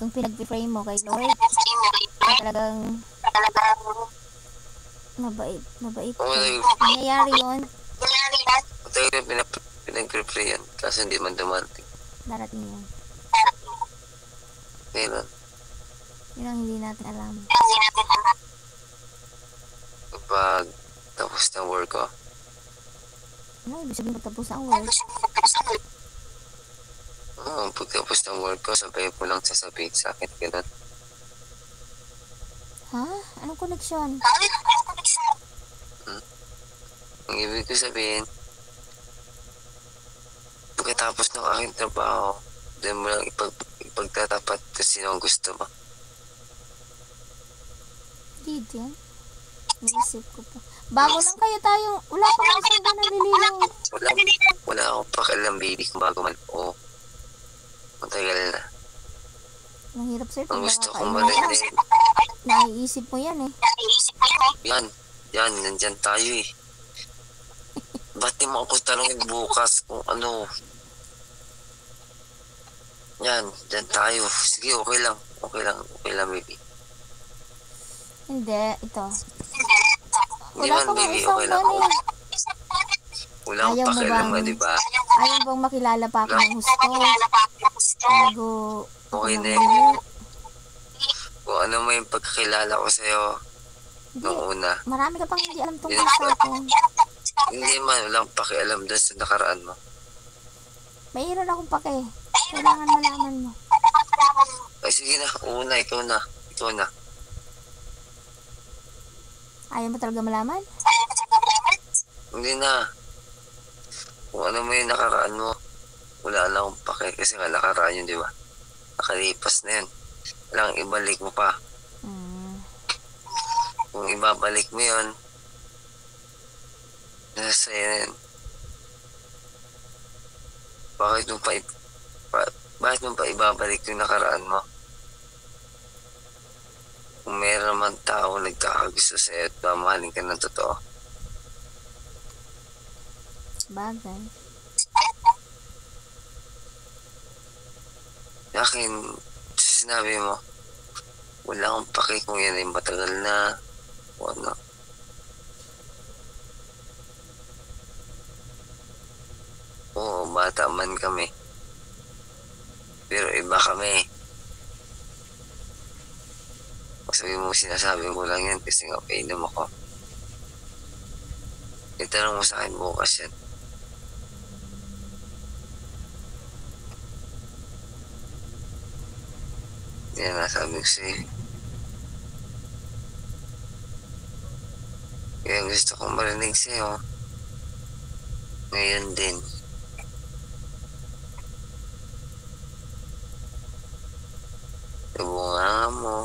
kung pinag-frame mo kay Lord, talagang mabait ka. Nangyayari yun. Matagal pinag-pray yan, kasi hindi man dumarating. Darating yun. Kailan? Yun ang hindi natin alam. Kapag tapos ng work ko. Ano ibig sabihin pagtapos ang work? Oo, pagtapos ng work ko, sabay mo lang sasabihin sa akin. Ganun. Ha? Anong connection? Ang ibig ko sabihin, pagkatapos ng aking trabaho, doon mo lang ipagtatapat kung sino ang gusto mo. Did yan? Naisip ko pa. Bago lang kayo tayong, wala pa kayo sa naliligaw. Wala akong pakialam, baby, kung bago man. Oo. Matagal na. Ang hirap sa'yo. Ang gusto kong marinig. Naiisip mo yan eh. Yan, nandyan tayo eh. Ba't di mo ako tanongin bukas kung ano? Yan, dyan tayo. Sige, okay lang, baby. Hindi, ito. Hindi Wala man, pa nga baby, isang okay lang. buwan eh. Wala akong pakialam nga, di ba? Ayaw bang makilala pa ako ng gusto? Bago Okay na namuli. Kung ano mo yung pagkakilala ko sa'yo noong una. Marami ka pang hindi alam tungkol sa akin. Hindi man, walang pakialam doon sa nakaraan mo. Mayroon akong pake. Kailangan malaman mo. Ay, sige na, una, ikaw na. Ayaw mo talaga malaman? Hindi na. Kung ano mo yung nakaraan mo, wala na akong pake kasi nga nakaraan yun, di ba? Nakalipas na yun. Walang ibalik mo pa. Kung ibabalik mo yun, nasa yun. Bakit mo pa ibabalik yung nakaraan mo? Kung meron naman tao nagkakagusto sa'yo at mamahalin ka ng totoo. Bagay. Akin, sinabi mo, wala akong pake kung yan ay matagal na o ano. Oo, bata man kami. Pero iba kami. Sabi mo, sinasabi ko lang yan kasi nga painom ako. Itanong mo sa akin bukas yan. Yan nasabi ko sa'yo. Kaya gusto kong marinig sa'yo. Ngayon din. Yung bunga mo.